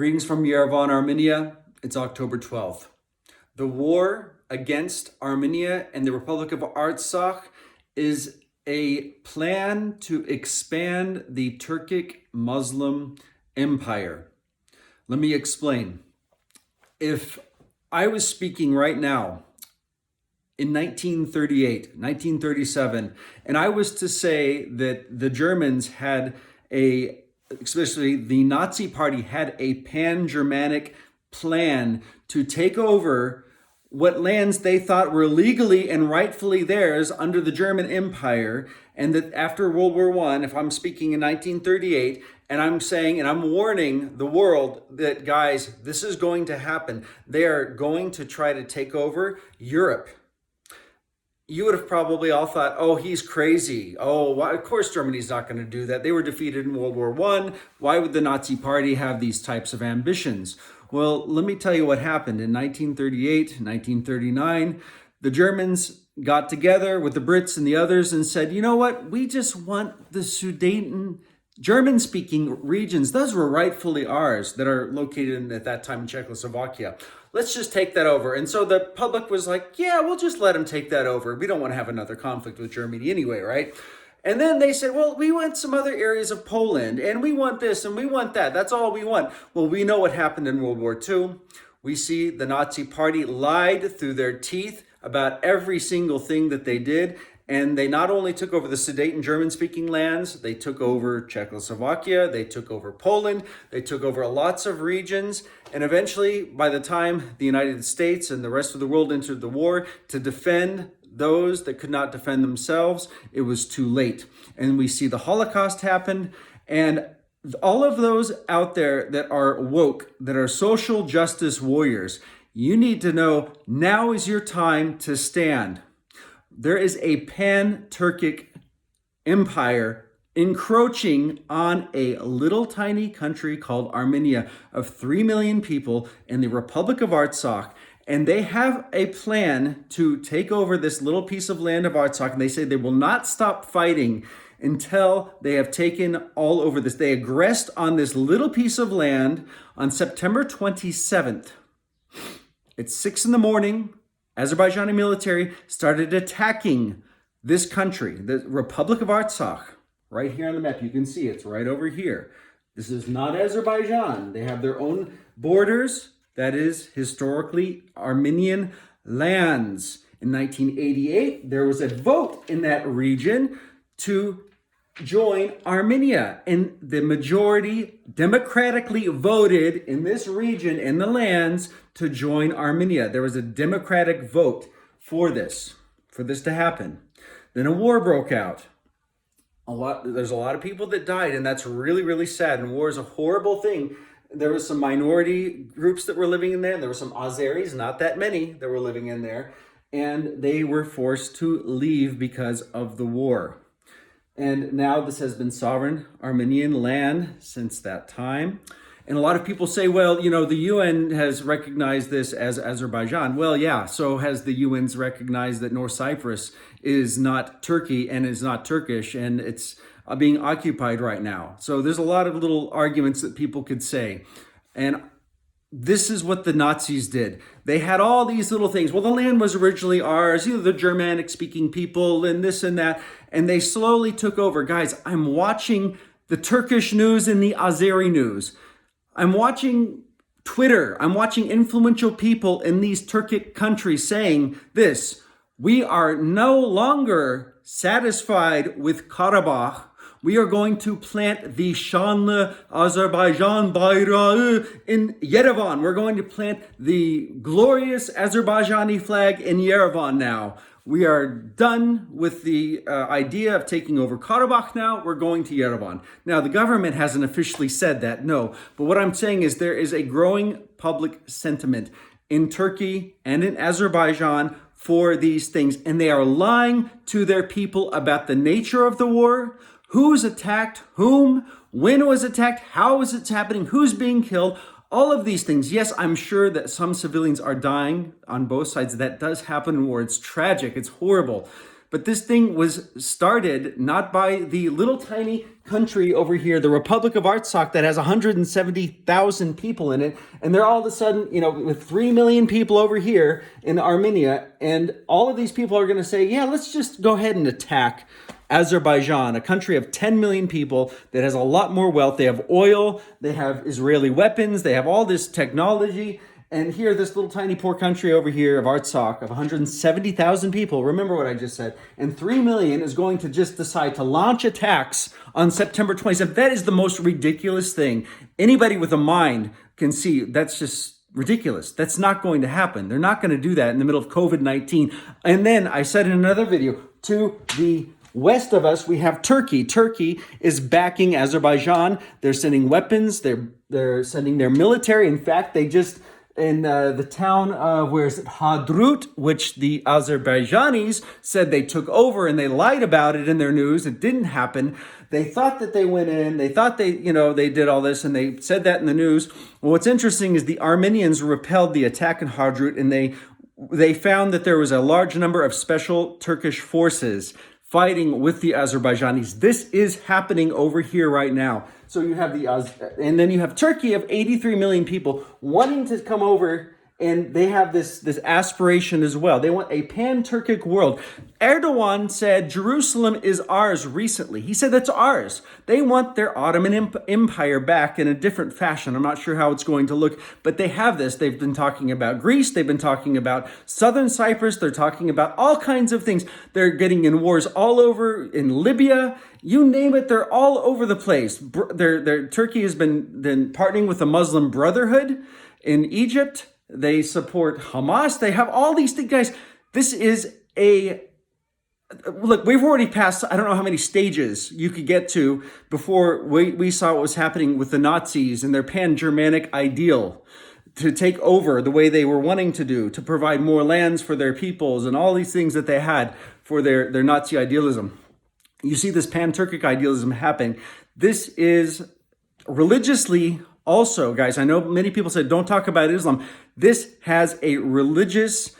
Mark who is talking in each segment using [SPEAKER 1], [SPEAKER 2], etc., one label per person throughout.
[SPEAKER 1] Greetings from Yerevan, Armenia. It's October 12th. The war against Armenia and the Republic of Artsakh is a plan to expand the Turkic Muslim empire. Let me explain. If I was speaking right now in 1938, 1937, and I was to say that the Germans had especially the Nazi Party had a pan-Germanic plan to take over what lands they thought were legally and rightfully theirs under the German Empire, and that after World War I, if I'm speaking in 1938, and I'm saying, and I'm warning the world that, guys, this is going to happen. They are going to try to take over Europe. You would have probably all thought, oh, he's crazy. Oh, why? Of course Germany's not going to do that. They were defeated in World War I. Why would the Nazi Party have these types of ambitions? Well, let me tell you what happened. In 1938, 1939, the Germans got together with the Brits and the others and said, you know what? We just want the Sudeten German-speaking regions. Those were rightfully ours that are located at that time in Czechoslovakia. Let's just take that over. And so the public was like, yeah, we'll just let them take that over. We don't want to have another conflict with Germany anyway, right? And then they said, well, we want some other areas of Poland, and we want this, and we want that. That's all we want. Well, we know what happened in World War II. We see the Nazi Party lied through their teeth about every single thing that they did. And they not only took over the Sudeten German-speaking lands, they took over Czechoslovakia, they took over Poland, they took over lots of regions. And eventually, by the time the United States and the rest of the world entered the war to defend those that could not defend themselves, it was too late. And we see the Holocaust happen. And all of those out there that are woke, that are social justice warriors, you need to know now is your time to stand. There is a Pan-Turkic empire encroaching on a little tiny country called Armenia of 3 million people in the Republic of Artsakh. And they have a plan to take over this little piece of land of Artsakh. And they say they will not stop fighting until they have taken all over this. They aggressed on this little piece of land on September 27th. It's 6 a.m. Azerbaijani military started attacking this country, the Republic of Artsakh, right here on the map. You can see it's right over here. This is not Azerbaijan. They have their own borders. That is historically Armenian lands. In 1988, there was a vote in that region to join Armenia, and the majority democratically voted in this region, in the lands, to join Armenia. There was a democratic vote for this to happen. Then a war broke out. There's a lot of people that died, and that's really, really sad. And war is a horrible thing. There was some minority groups that were living in there. There were some Azeris, not that many, that were living in there, and they were forced to leave because of the war. And now this has been sovereign Armenian land since that time. And a lot of people say, well, the UN has recognized this as Azerbaijan. Well, yeah, so has the UN's recognized that North Cyprus is not Turkey and is not Turkish, and it's being occupied right now. So there's a lot of little arguments that people could say. And this is what the Nazis did. They had all these little things. Well, the land was originally ours, the Germanic-speaking people and this and that. And they slowly took over. Guys, I'm watching the Turkish news and the Azeri news. I'm watching Twitter. I'm watching influential people in these Turkic countries saying this: we are no longer satisfied with Karabakh. We are going to plant the Şanlı Azerbaijan bayrağı in Yerevan. We're going to plant the glorious Azerbaijani flag in Yerevan now. We are done with the idea of taking over Karabakh now. We're going to Yerevan. Now, the government hasn't officially said that, no. But what I'm saying is there is a growing public sentiment in Turkey and in Azerbaijan for these things. And they are lying to their people about the nature of the war, who's attacked whom, when it was attacked, how is it happening, who's being killed, all of these things. Yes, I'm sure that some civilians are dying on both sides. That does happen in war. It's tragic. It's horrible. But this thing was started not by the little tiny country over here, the Republic of Artsakh, that has 170,000 people in it. And they're all of a sudden, with 3 million people over here in Armenia. And all of these people are going to say, yeah, let's just go ahead and attack Azerbaijan, a country of 10 million people that has a lot more wealth. They have oil, they have Israeli weapons, they have all this technology. And here, this little tiny poor country over here of Artsakh of 170,000 people, remember what I just said, and 3 million is going to just decide to launch attacks on September 27th. That is the most ridiculous thing. Anybody with a mind can see that's just ridiculous. That's not going to happen. They're not going to do that in the middle of COVID-19. And then I said in another video, to the west of us, we have Turkey. Turkey is backing Azerbaijan. They're sending weapons. They're sending their military. In fact, they just, in the town of, where is it, Hadrut, which the Azerbaijanis said they took over, and they lied about it in their news. It didn't happen. They thought that they went in. They thought they did all this, and they said that in the news. Well, what's interesting is the Armenians repelled the attack in Hadrut, and they found that there was a large number of special Turkish forces fighting with the Azerbaijanis. This is happening over here right now. So you have and then you have Turkey of 83 million people wanting to come over, and they have this aspiration as well. They want a Pan-Turkic world. Erdogan said Jerusalem is ours recently. He said that's ours. They want their Ottoman Empire back in a different fashion. I'm not sure how it's going to look, but they have this. They've been talking about Greece. They've been talking about southern Cyprus. They're talking about all kinds of things. They're getting in wars all over in Libya. You name it, they're all over the place. Turkey has been partnering with the Muslim Brotherhood in Egypt. They support Hamas. They have all these things. Guys, this is look, we've already passed, I don't know how many stages you could get to before we saw what was happening with the Nazis and their pan-Germanic ideal to take over the way they were wanting to do, to provide more lands for their peoples and all these things that they had for their Nazi idealism. You see this Pan-Turkic idealism happening. This is religiously also, guys, I know many people said, don't talk about Islam. This has a religious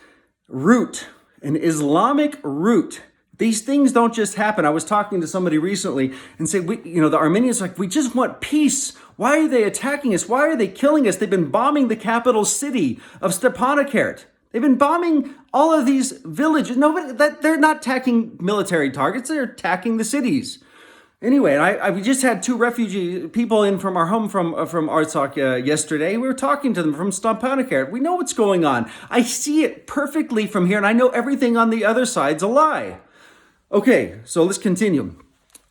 [SPEAKER 1] root, an Islamic root. These things don't just happen. I was talking to somebody recently and say, the Armenians we just want peace. Why are they attacking us? Why are they killing us? They've been bombing the capital city of Stepanakert. They've been bombing all of these villages. They're not attacking military targets. They're attacking the cities. Anyway, we just had 2 refugee people in from our home from Artsakh yesterday. We were talking to them from Stepanakert. We know what's going on. I see it perfectly from here, and I know everything on the other side's a lie. Okay, so let's continue.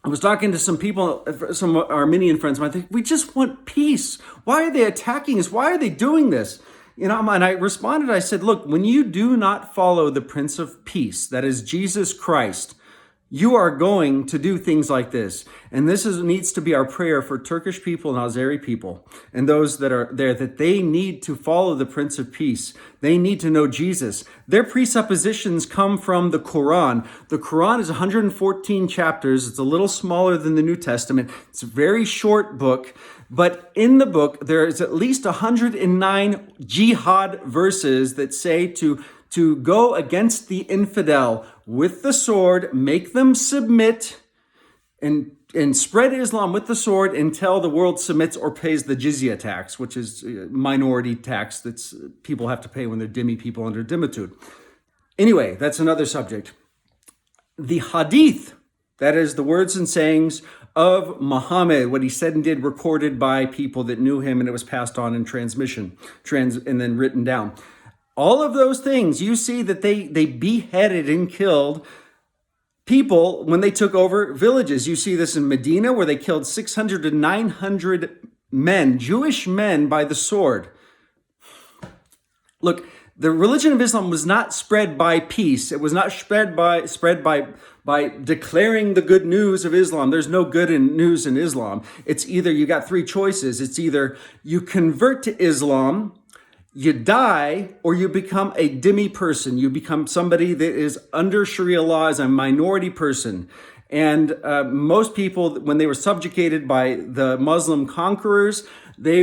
[SPEAKER 1] I was talking to some people, some Armenian friends. I think we just want peace. Why are they attacking us? Why are they doing this? And I responded. I said, look, when you do not follow the Prince of Peace, that is Jesus Christ, you are going to do things like this. And this needs to be our prayer for Turkish people and Azeri people and those that are there, that they need to follow the Prince of Peace. They need to know Jesus. Their presuppositions come from the Quran. The Quran is 114 chapters. It's a little smaller than the New Testament. It's a very short book. But in the book, there is at least 109 jihad verses that say to go against the infidel with the sword, make them submit, and spread Islam with the sword until the world submits or pays the jizya tax, which is a minority tax that people have to pay when they're dhimmi people under dhimmitude. Anyway, that's another subject. The hadith, that is the words and sayings of Muhammad, what he said and did, recorded by people that knew him, and it was passed on in transmission, and then written down. All of those things, you see that they beheaded and killed people when they took over villages. You see this in Medina, where they killed 600 to 900 men, Jewish men, by the sword. Look, the religion of Islam was not spread by peace. It was not spread by declaring the good news of Islam. There's no good news in Islam. It's either, you got 3 choices. It's either you convert to Islam, you die, or you become a dhimmi person. You become somebody that is under Sharia law as a minority person. And most people, when they were subjugated by the Muslim conquerors, they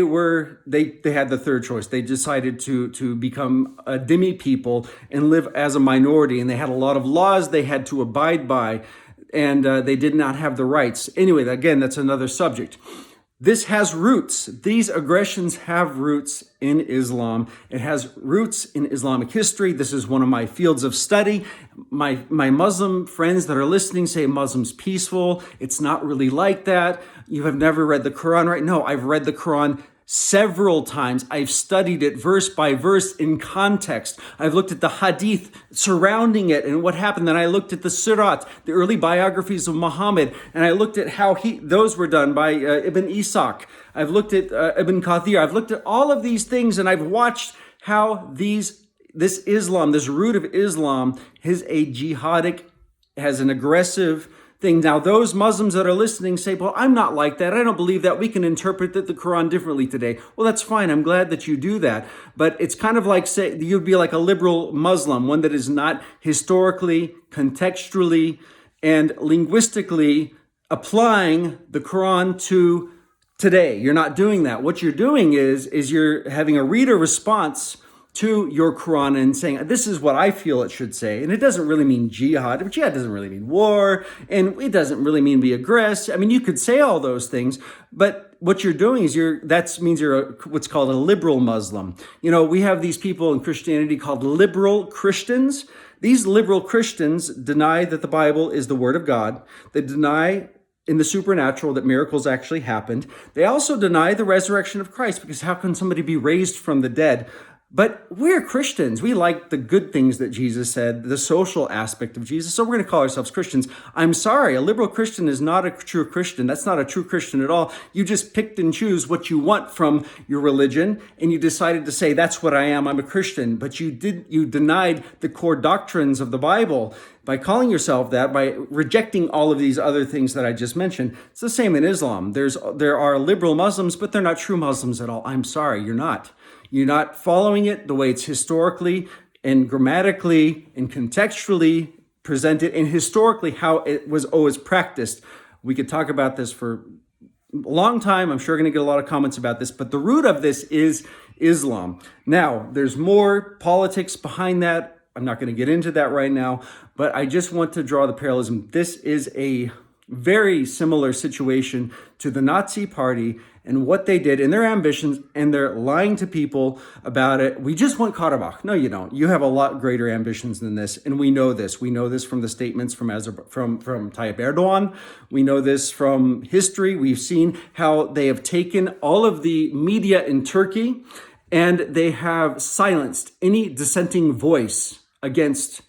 [SPEAKER 1] had the third choice. They decided to become a dhimmi people and live as a minority. And they had a lot of laws they had to abide by, and they did not have the rights. Anyway, again, that's another subject. This has roots. These aggressions have roots in Islam. It has roots in Islamic history. This is one of my fields of study. My Muslim friends that are listening say Muslim's peaceful. It's not really like that. You have never read the Quran, right? No, I've read the Quran several times. I've studied it verse by verse in context. I've looked at the hadith surrounding it and what happened. Then I looked at the surat, the early biographies of Muhammad, and I looked at how those were done by Ibn Ishaq. I've looked at Ibn Kathir. I've looked at all of these things, and I've watched how this Islam, this root of Islam, is a jihadic, has an aggressive thing. Now, those Muslims that are listening say, well, I'm not like that. I don't believe that. We can interpret the Quran differently today. Well, that's fine. I'm glad that you do that. But it's kind of like, say, you'd be like a liberal Muslim, one that is not historically, contextually, and linguistically applying the Quran to today. You're not doing that. What you're doing is you're having a reader response to your Quran and saying, this is what I feel it should say. And it doesn't really mean jihad. But jihad doesn't really mean war. And it doesn't really mean be aggressive. I mean, you could say all those things, but what you're doing is that means you're what's called a liberal Muslim. You know, we have these people in Christianity called liberal Christians. These liberal Christians deny that the Bible is the word of God. They deny in the supernatural that miracles actually happened. They also deny the resurrection of Christ, because how can somebody be raised from the dead? But we're Christians. We like the good things that Jesus said, the social aspect of Jesus. So we're going to call ourselves Christians. I'm sorry, a liberal Christian is not a true Christian. That's not a true Christian at all. You just picked and choose what you want from your religion, and you decided to say, that's what I am, I'm a Christian. But you denied the core doctrines of the Bible by calling yourself that, by rejecting all of these other things that I just mentioned. It's the same in Islam. There are liberal Muslims, but they're not true Muslims at all. I'm sorry, you're not. You're not following it the way it's historically and grammatically and contextually presented, and historically how it was always practiced. We could talk about this for a long time. I'm sure going to get a lot of comments about this, but the root of this is Islam. Now, there's more politics behind that. I'm not going to get into that right now, but I just want to draw the parallelism. This is a very similar situation to the Nazi Party and what they did and their ambitions, and they're lying to people about it. We just want Karabakh. No, you don't. You have a lot greater ambitions than this, and we know this. We know this from the statements from Tayyip Erdogan. We know this from history. We've seen how they have taken all of the media in Turkey, and they have silenced any dissenting voice against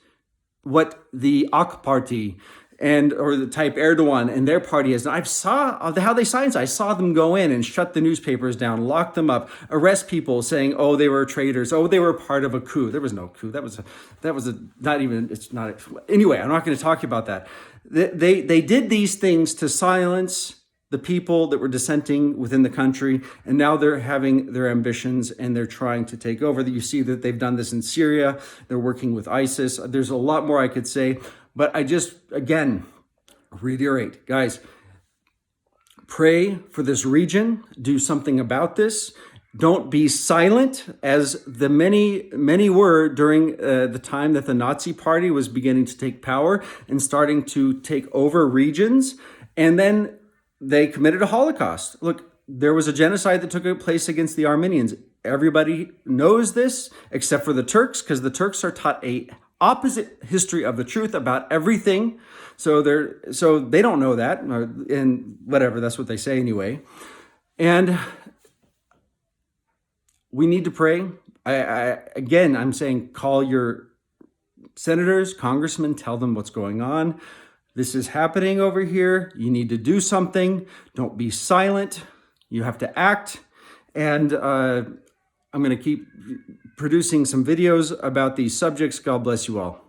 [SPEAKER 1] what the AK Party or the Tayyip Erdogan and their party has done. I saw how they silenced. I saw them go in and shut the newspapers down, lock them up, arrest people saying, oh, they were traitors. Oh, they were part of a coup. There was no coup. Anyway, I'm not going to talk about that. They did these things to silence the people that were dissenting within the country, and now they're having their ambitions and they're trying to take over. You see that they've done this in Syria. They're working with ISIS. There's a lot more I could say, but I just, again, reiterate, guys, pray for this region. Do something about this. Don't be silent, as the many were during the time that the Nazi Party was beginning to take power and starting to take over regions. And then they committed a Holocaust. Look, there was a genocide that took place against the Armenians. Everybody knows this except for the Turks, because the Turks are taught a opposite history of the truth about everything. So they don't know that, and whatever, that's what they say anyway. And we need to pray. I'm saying, call your senators, congressmen, tell them what's going on. This is happening over here. You need to do something. Don't be silent. You have to act. And I'm going to keep producing some videos about these subjects. God bless you all.